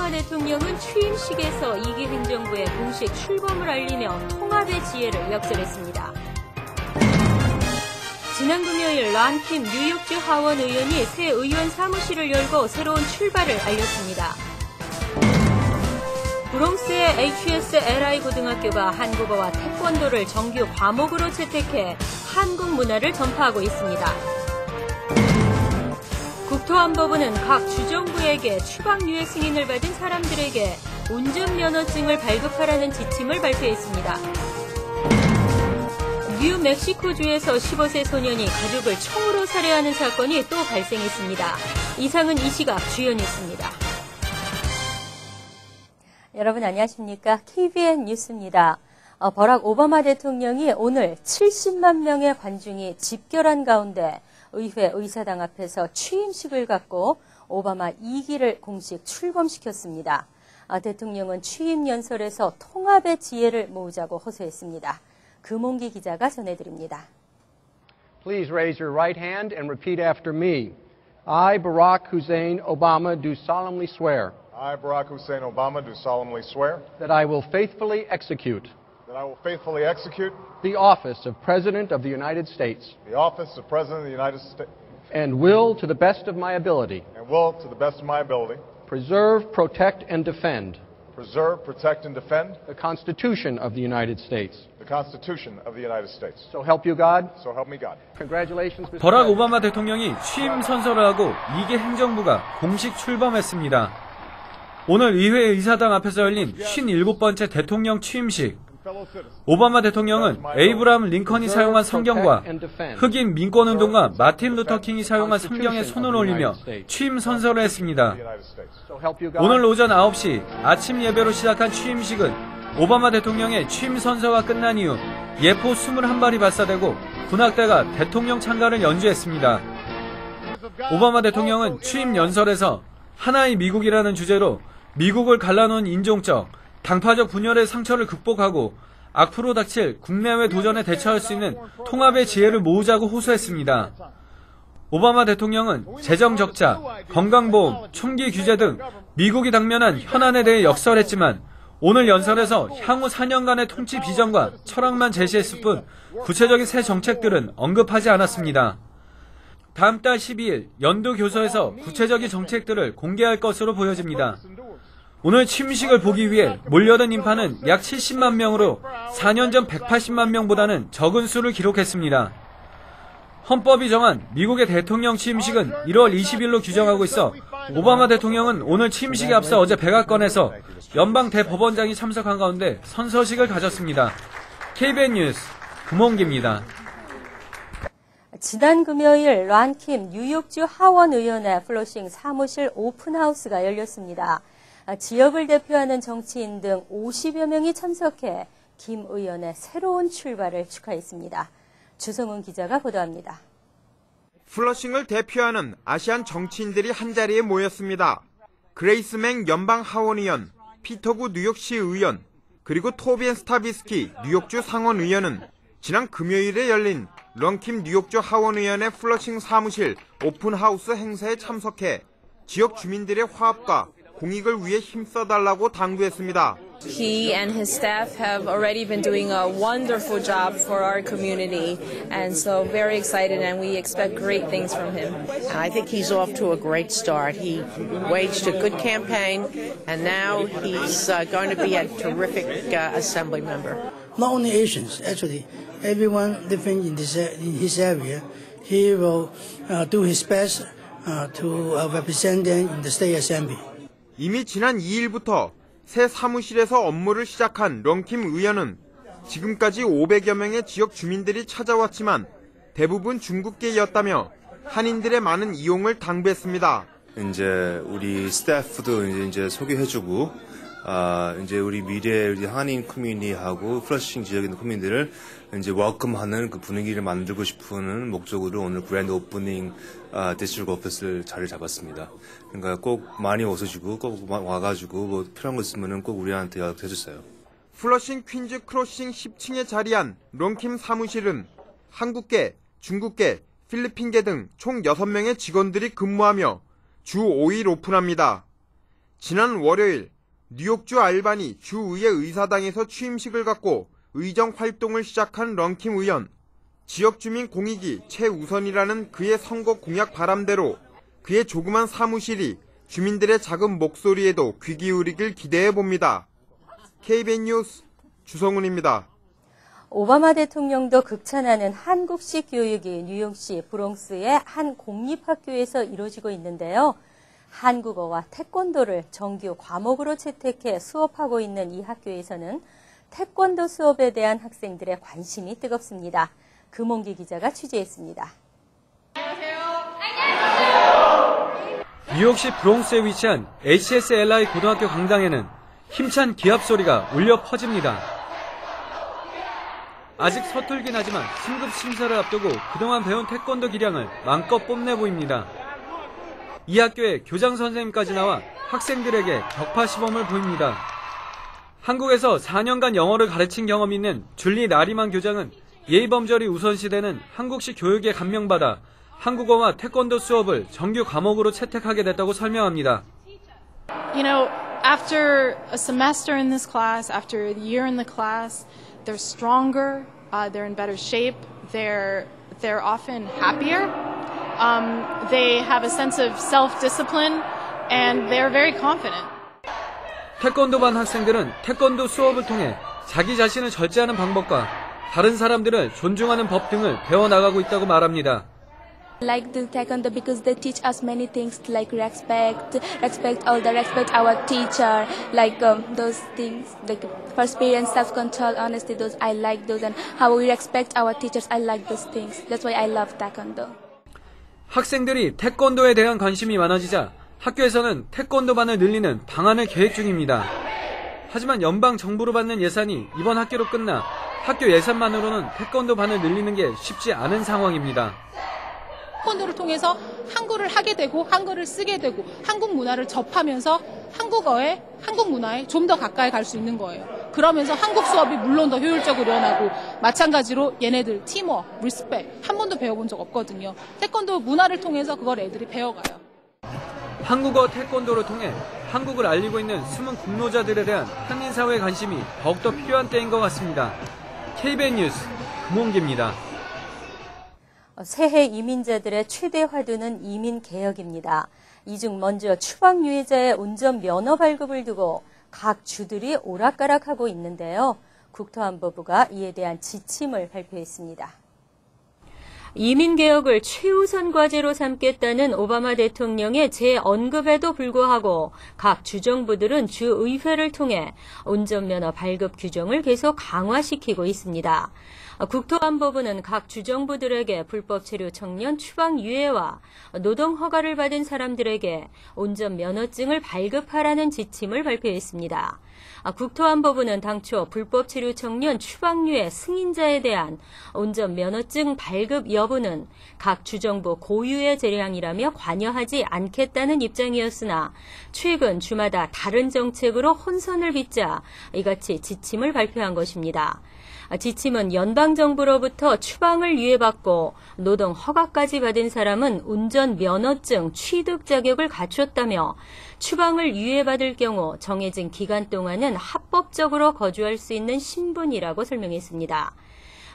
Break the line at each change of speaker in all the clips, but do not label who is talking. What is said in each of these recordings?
오바마 대통령은 취임식에서 2기 행정부의 공식 출범을 알리며 통합의 지혜를 역설했습니다. 지난 금요일 런킴 뉴욕주 하원 의원이 새 의원 사무실을 열고 새로운 출발을 알렸습니다. 브롱스의 HSLI 고등학교가 한국어와 태권도를 정규 과목으로 채택해 한국 문화를 전파하고 있습니다. 국토안보부는 각 주정부에게 추방유예 승인을 받은 사람들에게 운전면허증을 발급하라는 지침을 발표했습니다. 뉴멕시코주에서 15세 소년이 가족을 총으로 살해하는 사건이 또 발생했습니다. 이상은 이 시각 주요 뉴스입니다. 여러분 안녕하십니까? KBN 뉴스입니다. 버락 오바마 대통령이 오늘 70만 명의 관중이 집결한 가운데 의회 의사당 앞에서 취임식을 갖고 오바마 2기를 공식 출범시켰습니다. 대통령은 취임 연설에서 통합의 지혜를 모으자고 호소했습니다. 금홍기 기자가 전해드립니다.
Please raise your right hand and repeat after me. I, Barack Hussein Obama, do solemnly swear.
I, Barack Hussein Obama, do solemnly swear.
That I will faithfully execute.
That I will faithfully execute.
The office of President of the United States.
The office of President of the United States.
And will, to the best of my ability.
And will, to the best of my ability.
Preserve, protect, and defend.
Preserve, protect, and defend.
The Constitution of the United States.
The Constitution of the United States.
So help you God.
So help me God.
Congratulations, Mr.
버락 오바마 대통령이 취임 선서를 하고 2기 행정부가 공식 출범했습니다. 오늘 의회 의사당 앞에서 열린 57번째 대통령 취임식. 오바마 대통령은 에이브라함 링컨이 사용한 성경과 흑인 민권운동가 마틴 루터 킹이 사용한 성경에 손을 올리며 취임 선서를 했습니다. 오늘 오전 9시 아침 예배로 시작한 취임식은 오바마 대통령의 취임 선서가 끝난 이후 예포 21발이 발사되고 군악대가 대통령 찬가를 연주했습니다. 오바마 대통령은 취임 연설에서 하나의 미국이라는 주제로 미국을 갈라놓은 인종적, 당파적 분열의 상처를 극복하고 앞으로 닥칠 국내외 도전에 대처할 수 있는 통합의 지혜를 모으자고 호소했습니다. 오바마 대통령은 재정 적자, 건강보험, 총기 규제 등 미국이 당면한 현안에 대해 역설했지만 오늘 연설에서 향후 4년간의 통치 비전과 철학만 제시했을 뿐 구체적인 새 정책들은 언급하지 않았습니다. 다음 달 12일 연도교서에서 구체적인 정책들을 공개할 것으로 보여집니다. 오늘 취임식을 보기 위해 몰려든 인파는 약 70만 명으로 4년 전 180만 명보다는 적은 수를 기록했습니다. 헌법이 정한 미국의 대통령 취임식은 1월 20일로 규정하고 있어 오바마 대통령은 오늘 취임식에 앞서 어제 백악관에서 연방 대법원장이 참석한 가운데 선서식을 가졌습니다. KBN 뉴스 금홍기입니다.
지난 금요일 런킴 뉴욕주 하원 의원의 플러싱 사무실 오픈하우스가 열렸습니다. 지역을 대표하는 정치인 등 50여 명이 참석해 김 의원의 새로운 출발을 축하했습니다. 주성훈 기자가 보도합니다.
플러싱을 대표하는 아시안 정치인들이 한자리에 모였습니다. 그레이스 맥 연방 하원의원, 피터구 뉴욕시 의원, 그리고 토비엔 스타비스키 뉴욕주 상원의원은 지난 금요일에 열린 런킴 뉴욕주 하원의원의 플러싱 사무실 오픈하우스 행사에 참석해 지역 주민들의 화합과 공익을 위해 힘써달라고 당부했습니다.
He and his staff have already been doing a wonderful job for our community, and so very excited, and we expect great things from him.
I think he's off to a great start. He waged a good campaign, and now he's going to be a terrific assembly member.
Not only Asians, actually, everyone living in his area, he will do his best to represent them in the state assembly.
이미 지난 2일부터 새 사무실에서 업무를 시작한 런킴 의원은 지금까지 500여 명의 지역 주민들이 찾아왔지만 대부분 중국계였다며 한인들의 많은 이용을 당부했습니다.
이제 우리 스태프도 이제 소개해주고, 이제 우리 미래 우리 한인 커뮤니티하고 플러싱 지역에 있는 커뮤니티를 이제 웰컴하는 그 분위기를 만들고 싶은 목적으로 오늘 그랜드 오프닝 디스트릭트 오피스를 자리를 잡았습니다. 그러니까 꼭 많이 오셔주고 꼭 와가지고 뭐 필요한 거 있으면은 꼭 우리한테 연락해주세요.
플러싱 퀸즈 크로싱 10층에 자리한 런킴 사무실은 한국계, 중국계, 필리핀계 등 총 6명의 직원들이 근무하며 주 5일 오픈합니다. 지난 월요일 뉴욕주 알바니 주의회 의사당에서 취임식을 갖고 의정 활동을 시작한 런킴 의원. 지역 주민 공익이 최우선이라는 그의 선거 공약 바람대로 그의 조그만 사무실이 주민들의 작은 목소리에도 귀 기울이길 기대해 봅니다. KBN 뉴스 주성훈입니다.
오바마 대통령도 극찬하는 한국식 교육이 뉴욕시 브롱스의 한 공립학교에서 이루어지고 있는데요. 한국어와 태권도를 정규 과목으로 채택해 수업하고 있는 이 학교에서는 태권도 수업에 대한 학생들의 관심이 뜨겁습니다. 금홍기 기자가 취재했습니다.
뉴욕시 브롱스에 위치한 HSLI 고등학교 강당에는 힘찬 기합 소리가 울려 퍼집니다. 아직 서툴긴 하지만 승급 심사를 앞두고 그동안 배운 태권도 기량을 마음껏 뽐내 보입니다. 이 학교에 교장 선생님까지 나와 학생들에게 격파 시범을 보입니다. 한국에서 4년간 영어를 가르친 경험이 있는 줄리 나리만 교장은 예의범절이 우선시되는 한국식 교육에 감명받아 한국어와 태권도 수업을 정규 과목으로 채택하게 됐다고 설명합니다.
You know, after a semester in this class, after a year in the class, they're stronger, they're in better shape, they're often happier, they have a sense of self-discipline, and they're very confident.
태권도반 학생들은 태권도 수업을 통해 자기 자신을 절제하는 방법과 다른 사람들을 존중하는 법 등을 배워나가고 있다고 말합니다.
I like the taekwondo because they teach us many things like respect our teacher, like those things like perseverance, self-control, honesty. Those I like those, and how we respect our teachers. I like those things. That's why I love taekwondo.
학생들이 태권도에 대한 관심이 많아지자 학교에서는 태권도반을 늘리는 방안을 계획 중입니다. 하지만 연방 정부로 받는 예산이 이번 학기로 끝나 학교 예산만으로는 태권도반을 늘리는 게 쉽지 않은 상황입니다.
태권도를 통해서 한글을 하게 되고 한글을 쓰게 되고 한국 문화를 접하면서 한국 문화에 좀 더 가까이 갈 수 있는 거예요. 그러면서 한국 수업이 물론 더 효율적으로 일어나고 마찬가지로 얘네들 팀워크, 리스펙 한 번도 배워본 적 없거든요. 태권도 문화를 통해서 그걸 애들이 배워가요.
한국어 태권도를 통해 한국을 알리고 있는 숨은 공로자들에 대한 한인사회의 관심이 더욱더 필요한 때인 것 같습니다. KBN 뉴스 금홍기입니다.
새해 이민자들의 최대 화두는 이민개혁입니다. 이 중 먼저 추방 유해자의 운전 면허 발급을 두고 각 주들이 오락가락하고 있는데요. 국토안보부가 이에 대한 지침을 발표했습니다. 이민개혁을 최우선 과제로 삼겠다는 오바마 대통령의 재언급에도 불구하고 각 주정부들은 주의회를 통해 운전면허 발급 규정을 계속 강화시키고 있습니다. 국토안보부는 각 주정부들에게 불법 체류 청년 추방 유예와 노동 허가를 받은 사람들에게 운전면허증을 발급하라는 지침을 발표했습니다. 국토안보부는 당초 불법 체류 청년 추방 유예 승인자에 대한 운전면허증 발급 여부는 각 주정부 고유의 재량이라며 관여하지 않겠다는 입장이었으나 최근 주마다 다른 정책으로 혼선을 빚자 이같이 지침을 발표한 것입니다. 지침은 연방정부로부터 추방을 유예받고 노동 허가까지 받은 사람은 운전면허증 취득 자격을 갖췄다며 추방을 유예받을 경우 정해진 기간 동안은 합법적으로 거주할 수 있는 신분이라고 설명했습니다.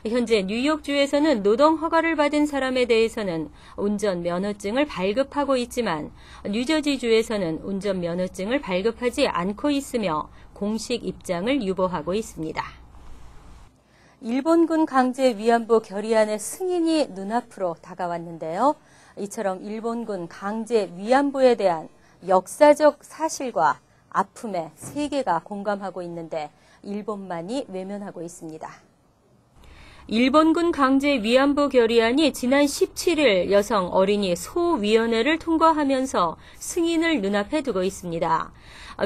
현재 뉴욕주에서는 노동 허가를 받은 사람에 대해서는 운전면허증을 발급하고 있지만 뉴저지주에서는 운전면허증을 발급하지 않고 있으며 공식 입장을 유보하고 있습니다. 일본군 강제 위안부 결의안의 승인이 눈앞으로 다가왔는데요. 이처럼 일본군 강제 위안부에 대한 역사적 사실과 아픔에 세계가 공감하고 있는데 일본만이 외면하고 있습니다. 일본군 강제 위안부 결의안이 지난 17일 여성 어린이 소위원회를 통과하면서 승인을 눈앞에 두고 있습니다.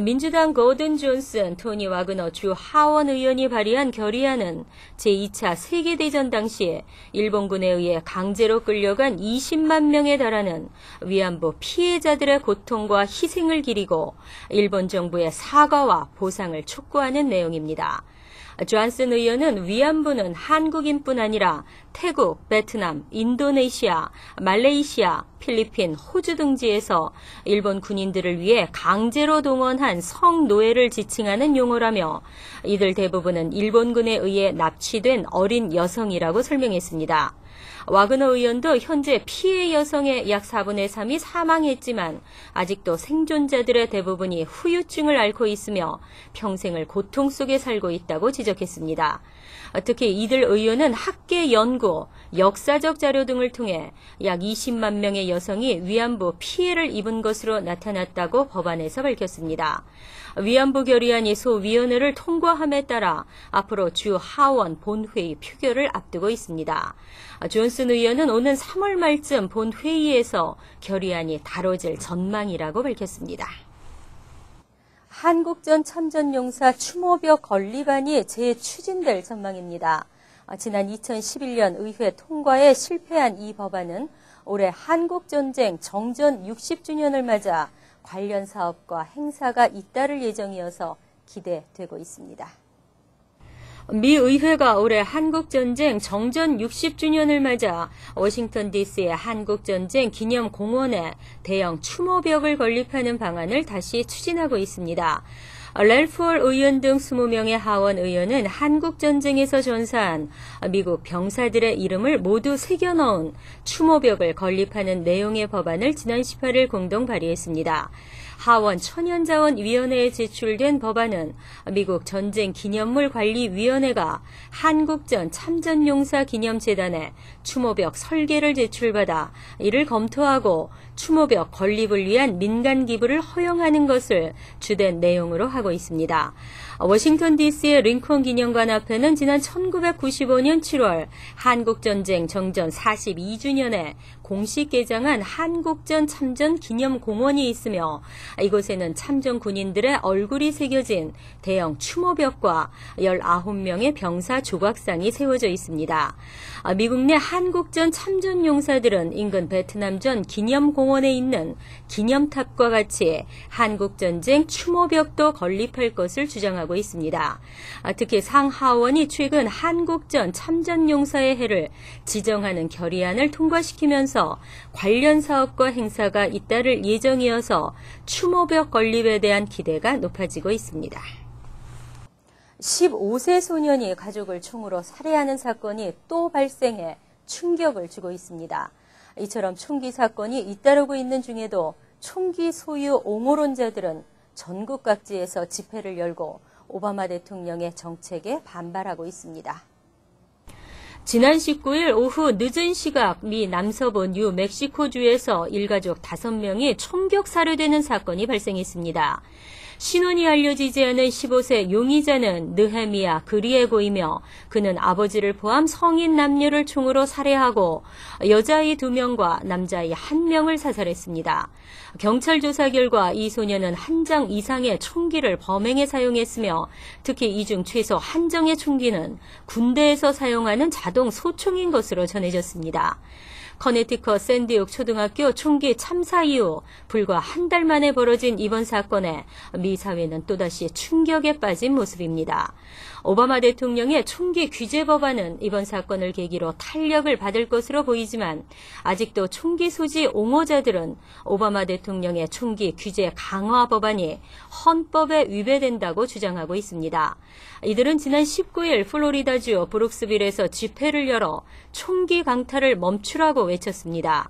민주당 고든 존슨, 토니 와그너 주 하원 의원이 발의한 결의안은 제2차 세계대전 당시에 일본군에 의해 강제로 끌려간 20만 명에 달하는 위안부 피해자들의 고통과 희생을 기리고 일본 정부의 사과와 보상을 촉구하는 내용입니다. 존슨 의원은 위안부는 한국인뿐 아니라 태국, 베트남, 인도네시아, 말레이시아, 필리핀, 호주 등지에서 일본 군인들을 위해 강제로 동원한 성노예를 지칭하는 용어라며 이들 대부분은 일본군에 의해 납치된 어린 여성이라고 설명했습니다. 와그너 의원도 현재 피해 여성의 약 4분의 3이 사망했지만 아직도 생존자들의 대부분이 후유증을 앓고 있으며 평생을 고통 속에 살고 있다고 지적했습니다. 특히 이들 의원은 학계 연구, 역사적 자료 등을 통해 약 20만 명의 여성이 위안부 피해를 입은 것으로 나타났다고 법안에서 밝혔습니다. 위안부 결의안이 소위원회를 통과함에 따라 앞으로 주 하원 본회의 표결을 앞두고 있습니다. 존슨 의원은 오는 3월 말쯤 본회의에서 결의안이 다뤄질 전망이라고 밝혔습니다. 한국전 참전용사 추모벽 건립안이 재추진될 전망입니다. 지난 2011년 의회 통과에 실패한 이 법안은 올해 한국전쟁 정전 60주년을 맞아 관련 사업과 행사가 잇따를 예정이어서 기대되고 있습니다. 미 의회가 올해 한국전쟁 정전 60주년을 맞아 워싱턴 DC의 한국전쟁 기념공원에 대형 추모벽을 건립하는 방안을 다시 추진하고 있습니다. 랠프 월 의원 등 20명의 하원 의원은 한국전쟁에서 전사한 미국 병사들의 이름을 모두 새겨넣은 추모벽을 건립하는 내용의 법안을 지난 18일 공동 발의했습니다. 하원 천연자원위원회에 제출된 법안은 미국 전쟁기념물관리위원회가 한국전 참전용사 기념재단에 추모벽 설계를 제출받아 이를 검토하고 추모벽 건립을 위한 민간 기부를 허용하는 것을 주된 내용으로 하고 있습니다. 워싱턴 DC의 링컨 기념관 앞에는 지난 1995년 7월 한국전쟁 정전 42주년에 공식 개장한 한국전 참전 기념공원이 있으며 이곳에는 참전 군인들의 얼굴이 새겨진 대형 추모벽과 19명의 병사 조각상이 세워져 있습니다. 미국 내 한국전 참전 용사들은 인근 베트남전 기념공원에 있는 기념탑과 같이 한국전쟁 추모벽도 건립할 것을 주장하고 있습니다. 특히 상하원이 최근 한국전 참전 용사의 해를 지정하는 결의안을 통과시키면서 관련 사업과 행사가 잇따를 예정이어서 추모벽 건립에 대한 기대가 높아지고 있습니다. 15세 소년이 가족을 총으로 살해하는 사건이 또 발생해 충격을 주고 있습니다. 이처럼 총기 사건이 잇따르고 있는 중에도 총기 소유 옹호론자들은 전국 각지에서 집회를 열고 오바마 대통령의 정책에 반발하고 있습니다. 지난 19일 오후 늦은 시각 미 남서부 뉴멕시코주에서 일가족 5명이 총격 살해되는 사건이 발생했습니다. 신원이 알려지지 않은 15세 용의자는 느헤미야 그리에고이며 그는 아버지를 포함 성인 남녀를 총으로 살해하고 여자아이 2명과 남자아이 1명을 사살했습니다. 경찰 조사 결과 이 소년은 한 장 이상의 총기를 범행에 사용했으며 특히 이 중 최소 한 정의 총기는 군대에서 사용하는 자동 소총인 것으로 전해졌습니다. 커네티컷 샌디옥 초등학교 총기 참사 이후 불과 한 달 만에 벌어진 이번 사건에 미 사회는 또다시 충격에 빠진 모습입니다. 오바마 대통령의 총기 규제 법안은 이번 사건을 계기로 탄력을 받을 것으로 보이지만 아직도 총기 소지 옹호자들은 오바마 대통령의 총기 규제 강화 법안이 헌법에 위배된다고 주장하고 있습니다. 이들은 지난 19일 플로리다주 브룩스빌에서 집회를 열어 총기 강탈을 멈추라고 외쳤습니다.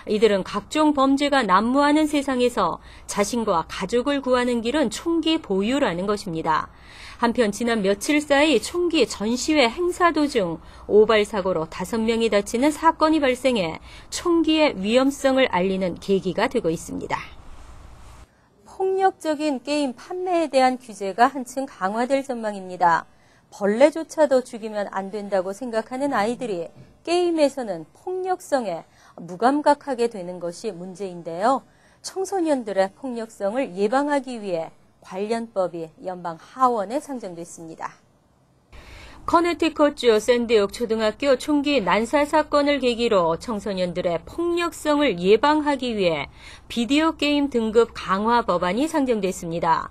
이들은 각종 범죄가 난무하는 세상에서 자신과 가족을 구하는 길은 총기 보유라는 것입니다. 한편 지난 며칠 사이 총기 전시회 행사 도중 오발 사고로 5명이 다치는 사건이 발생해 총기의 위험성을 알리는 계기가 되고 있습니다. 폭력적인 게임 판매에 대한 규제가 한층 강화될 전망입니다. 벌레조차도 죽이면 안 된다고 생각하는 아이들이 게임에서는 폭력성에 무감각하게 되는 것이 문제인데요. 청소년들의 폭력성을 예방하기 위해 관련법이 연방 하원에 상정됐습니다. 커네티컷주 샌디옥 초등학교 총기 난사 사건을 계기로 청소년들의 폭력성을 예방하기 위해 비디오 게임 등급 강화 법안이 상정됐습니다.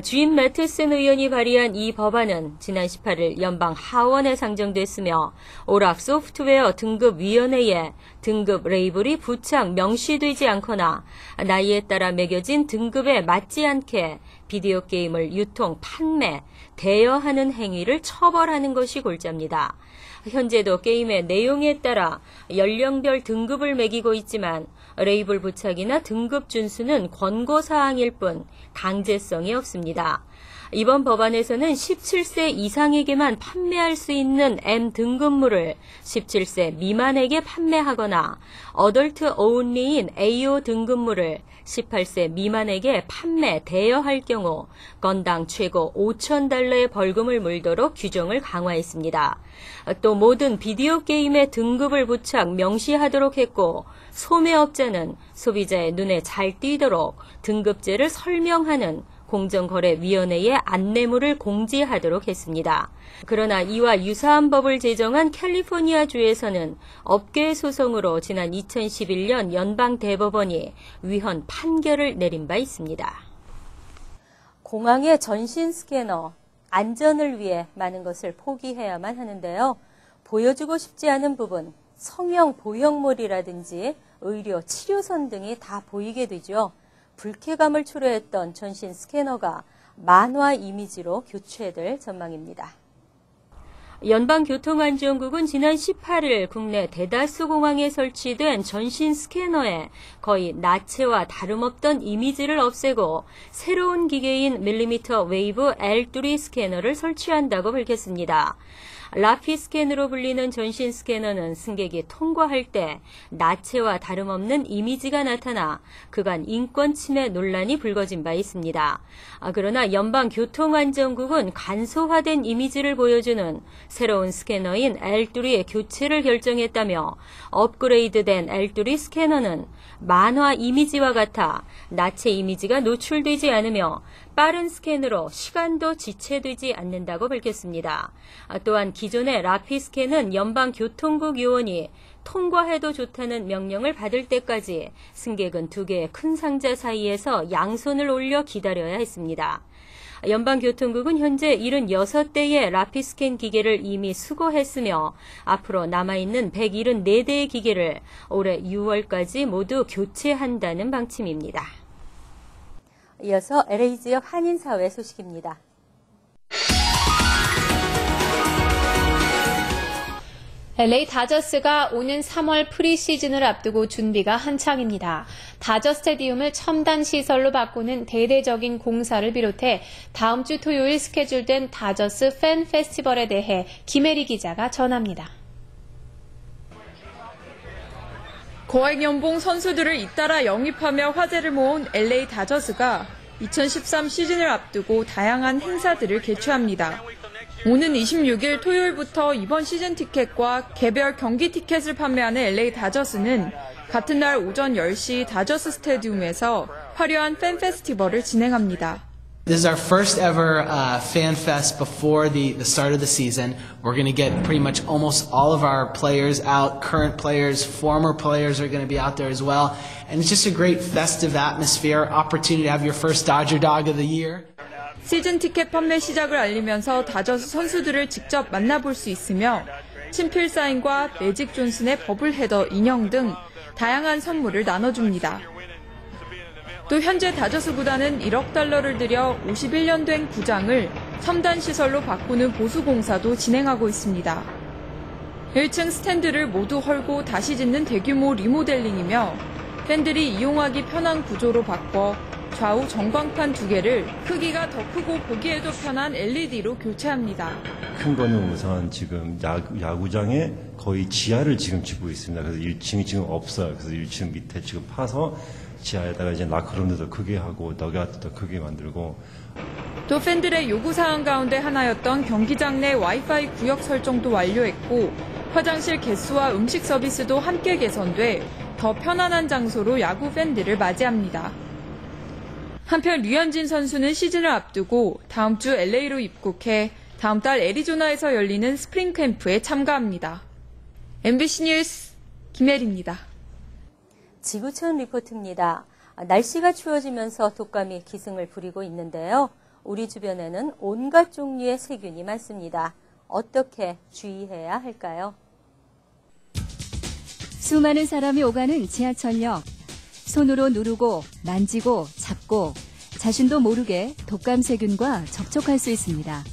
주임 매트슨 의원이 발의한 이 법안은 지난 18일 연방 하원에 상정됐으며 오락 소프트웨어 등급위원회에 등급 레이블이 부착 명시되지 않거나 나이에 따라 매겨진 등급에 맞지 않게 비디오 게임을 유통, 판매, 대여하는 행위를 처벌하는 것이 골자입니다. 현재도 게임의 내용에 따라 연령별 등급을 매기고 있지만 레이블 부착이나 등급 준수는 권고사항일 뿐 강제성이 없습니다. 이번 법안에서는 17세 이상에게만 판매할 수 있는 M 등급물을 17세 미만에게 판매하거나 어덜트 only인 AO 등급물을 18세 미만에게 판매, 대여할 경우 건당 최고 $5,000의 벌금을 물도록 규정을 강화했습니다. 또 모든 비디오 게임의 등급을 부착 명시하도록 했고 소매업자는 소비자의 눈에 잘 띄도록 등급제를 설명하는 공정거래위원회의 안내물을 공지하도록 했습니다. 그러나 이와 유사한 법을 제정한 캘리포니아주에서는 업계의 소송으로 지난 2011년 연방대법원이 위헌 판결을 내린 바 있습니다. 공항의 전신 스캐너, 안전을 위해 많은 것을 포기해야만 하는데요. 보여주고 싶지 않은 부분, 성형 보형물이라든지 의료, 치료선 등이 다 보이게 되죠. 불쾌감을 초래했던 전신 스캐너가 만화 이미지로 교체될 전망입니다. 연방교통안전국은 지난 18일 국내 대다수 공항에 설치된 전신 스캐너에 거의 나체와 다름없던 이미지를 없애고 새로운 기계인 밀리미터 웨이브 L3 스캐너를 설치한다고 밝혔습니다. 라피 스캔으로 불리는 전신 스캐너는 승객이 통과할 때 나체와 다름없는 이미지가 나타나 그간 인권 침해 논란이 불거진 바 있습니다. 그러나 연방교통안전국은 간소화된 이미지를 보여주는 새로운 스캐너인 L3의 교체를 결정했다며 업그레이드된 L3 스캐너는 만화 이미지와 같아 나체 이미지가 노출되지 않으며 빠른 스캔으로 시간도 지체되지 않는다고 밝혔습니다. 또한 기존의 라피 스캔은 연방교통국 요원이 통과해도 좋다는 명령을 받을 때까지 승객은 두 개의 큰 상자 사이에서 양손을 올려 기다려야 했습니다. 연방교통국은 현재 76대의 라피 스캔 기계를 이미 수거했으며 앞으로 남아있는 174대의 기계를 올해 6월까지 모두 교체한다는 방침입니다. 이어서 LA 지역 한인사회 소식입니다.
LA 다저스가 오는 3월 프리시즌을 앞두고 준비가 한창입니다. 다저 스타디움을 첨단 시설로 바꾸는 대대적인 공사를 비롯해 다음 주 토요일 스케줄된 다저스 팬 페스티벌에 대해 김혜리 기자가 전합니다.
거액 연봉 선수들을 잇따라 영입하며 화제를 모은 LA 다저스가 2013 시즌을 앞두고 다양한 행사들을 개최합니다. 오는 26일 토요일부터 이번 시즌 티켓과 개별 경기 티켓을 판매하는 LA 다저스는 같은 날 오전 10시 다저스 스타디움에서 화려한 팬 페스티벌을 진행합니다.
This is our first ever fan fest before the start of the season. We're going to get pretty much almost all of our players out, current players, former players are going to be out there as well. And it's just a great festive atmosphere, opportunity to have your first Dodger Dog of the year.
시즌 티켓 판매 시작을 알리면서 다저스 선수들을 직접 만나볼 수 있으며 친필 사인과 매직 존슨의 버블헤더 인형 등 다양한 선물을 나눠줍니다. 또 현재 다저스 구단은 $1억 들여 51년 된 구장을 첨단 시설로 바꾸는 보수 공사도 진행하고 있습니다. 1층 스탠드를 모두 헐고 다시 짓는 대규모 리모델링이며 팬들이 이용하기 편한 구조로 바꿔 좌우 전광판 2개를 크기가 더 크고 보기에도 편한 LED로 교체합니다.
큰 거는 우선 지금 야구장에 거의 지하를 지금 짓고 있습니다. 그래서 1층이 지금 없어요. 그래서 1층 밑에 지금 파서 지하에다가 이제 라커룸도 더 크게 하고 더그아웃도 더 크게 만들고.
또 팬들의 요구사항 가운데 하나였던 경기장 내 와이파이 구역 설정도 완료했고 화장실 개수와 음식 서비스도 함께 개선돼 더 편안한 장소로 야구 팬들을 맞이합니다. 한편 류현진 선수는 시즌을 앞두고 다음 주 LA로 입국해 다음 달 애리조나에서 열리는 스프링 캠프에 참가합니다. MBC 뉴스 김혜리입니다.
지구촌 리포트입니다. 날씨가 추워지면서 독감이 기승을 부리고 있는데요. 우리 주변에는 온갖 종류의 세균이 많습니다. 어떻게 주의해야 할까요?
수많은 사람이 오가는 지하철역. 손으로 누르고 만지고 잡고 자신도 모르게 독감 세균과 접촉할 수 있습니다.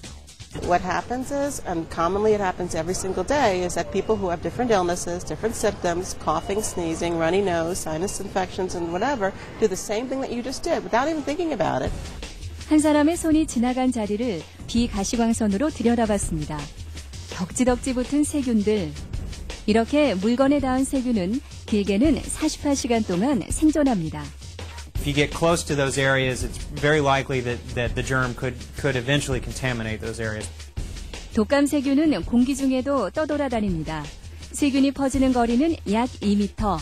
What happens is, and commonly it happens every single day, is that people who have different illnesses, different symptoms, coughing, sneezing, runny nose, sinus infections, and whatever, do the same thing that you just did without even thinking about it.
한 사람의 손이 지나간 자리를 비가시광선으로 들여다봤습니다. 덕지덕지 붙은 세균들. 이렇게 물건에 닿은 세균은 길게는 48시간 동안 생존합니다.
If you get close to those areas, it's very likely that the germ could eventually contaminate those areas.
독감 세균은 공기 중에도 떠돌아다닙니다. 세균이 퍼지는 거리는 약 2m.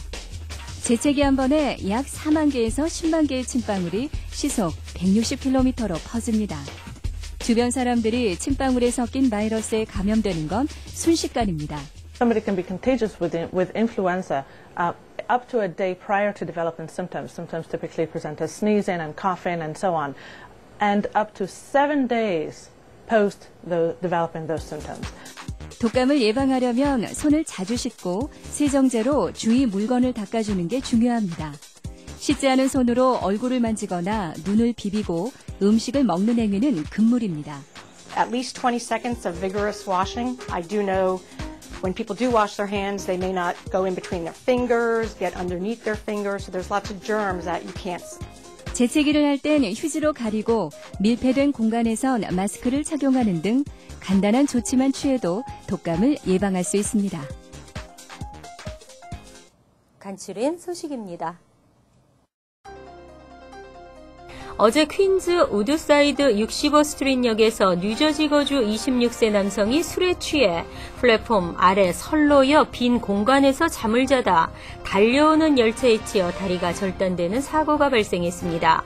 재채기 한 번에 약 4만 개에서 10만 개의 침방울이 시속 160km로 퍼집니다. 주변 사람들이 침방울에 섞인 바이러스에 감염되는 건 순식간입니다.
Somebody can be contagious with influenza up to a day prior to developing symptoms. Symptoms typically present as sneezing and coughing and so on, and up to 7 days post developing those symptoms.
독감을 예방하려면 손을 자주 씻고 세정제로 주위 물건을 닦아주는 게 중요합니다. 씻지 않은 손으로 얼굴을 만지거나 눈을 비비고 음식을 먹는 행위는 금물입니다.
At least 20 seconds of vigorous washing. I do know when people do wash their hands, they may not go in between their fingers, get underneath their fingers, so there's lots of germs that you can't see.
재채기를 할 땐 휴지로 가리고 밀폐된 공간에선 마스크를 착용하는 등 간단한 조치만 취해도 독감을 예방할 수 있습니다.
간추린 소식입니다. 어제 퀸즈 우드사이드 65스트릿역에서 뉴저지 거주 26세 남성이 술에 취해 플랫폼 아래 선로여 빈 공간에서 잠을 자다 달려오는 열차에 치여 다리가 절단되는 사고가 발생했습니다.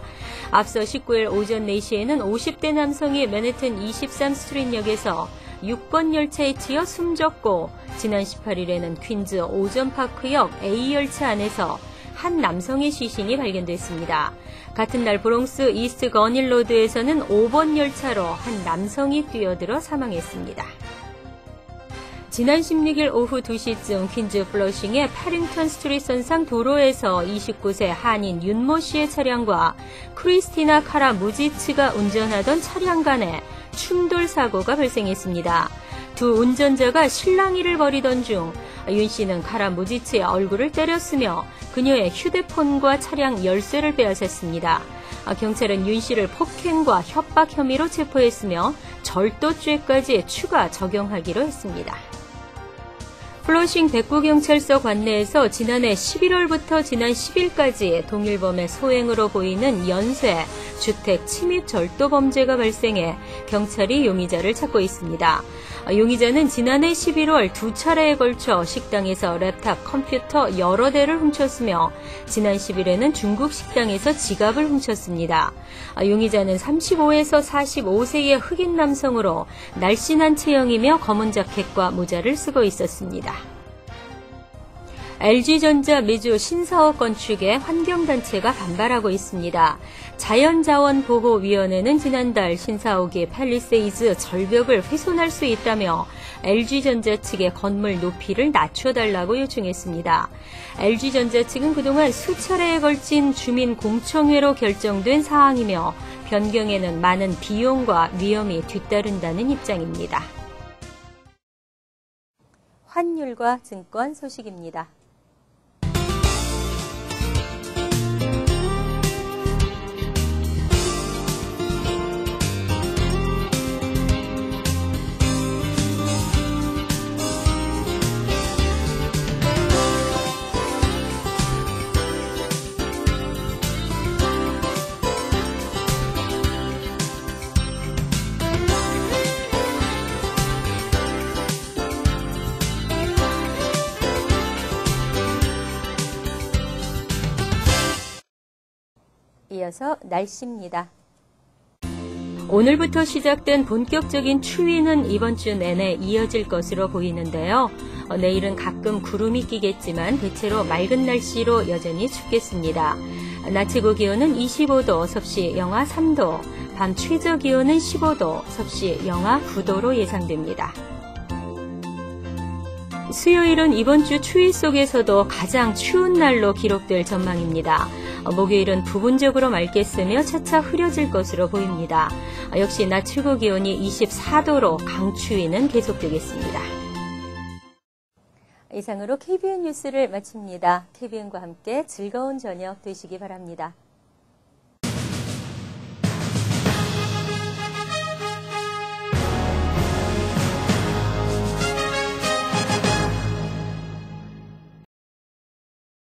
앞서 19일 오전 4시에는 50대 남성이 맨해튼 23스트릿역에서 6번 열차에 치여 숨졌고 지난 18일에는 퀸즈 오전파크역 A열차 안에서 한 남성의 시신이 발견됐습니다. 같은 날 브롱스 이스트 거닐로드에서는 5번 열차로 한 남성이 뛰어들어 사망했습니다. 지난 16일 오후 2시쯤 퀸즈 플러싱의 패링턴 스트리트 선상 도로에서 29세 한인 윤모 씨의 차량과 크리스티나 카라 무지츠가 운전하던 차량 간에 충돌 사고가 발생했습니다. 두 운전자가 실랑이를 벌이던 중 윤 씨는 카라 무지츠의 얼굴을 때렸으며 그녀의 휴대폰과 차량 열쇠를 빼앗았습니다. 경찰은 윤 씨를 폭행과 협박 혐의로 체포했으며 절도죄까지 추가 적용하기로 했습니다. 플러싱 백구경찰서 관내에서 지난해 11월부터 지난 10일까지 동일범의 소행으로 보이는 연쇄 주택 침입 절도 범죄가 발생해 경찰이 용의자를 찾고 있습니다. 용의자는 지난해 11월 2차례에 걸쳐 식당에서 랩탑 컴퓨터 여러 대를 훔쳤으며 지난 10일에는 중국 식당에서 지갑을 훔쳤습니다. 용의자는 35에서 45세의 흑인 남성으로 날씬한 체형이며 검은 자켓과 모자를 쓰고 있었습니다. LG전자 미주 신사옥 건축에 환경단체가 반발하고 있습니다. 자연자원보호위원회는 지난달 신사옥의 팰리세이즈 절벽을 훼손할 수 있다며 LG전자 측의 건물 높이를 낮춰달라고 요청했습니다. LG전자 측은 그동안 수차례에 걸친 주민 공청회로 결정된 사항이며 변경에는 많은 비용과 위험이 뒤따른다는 입장입니다. 환율과 증권 소식입니다. 이어서 날씨입니다. 오늘부터 시작된 본격적인 추위는 이번 주 내내 이어질 것으로 보이는데요. 내일은 가끔 구름이 끼겠지만 대체로 맑은 날씨로 여전히 춥겠습니다. 낮 최고 기온은 25도, 섭씨 영하 3도, 밤 최저 기온은 15도, 섭씨 영하 9도로 예상됩니다. 수요일은 이번 주 추위 속에서도 가장 추운 날로 기록될 전망입니다. 목요일은 부분적으로 맑겠으며 차차 흐려질 것으로 보입니다. 역시 낮 최고 기온이 24도로 강추위는 계속되겠습니다. 이상으로 KBN 뉴스를 마칩니다. KBN과 함께 즐거운 저녁 되시기 바랍니다.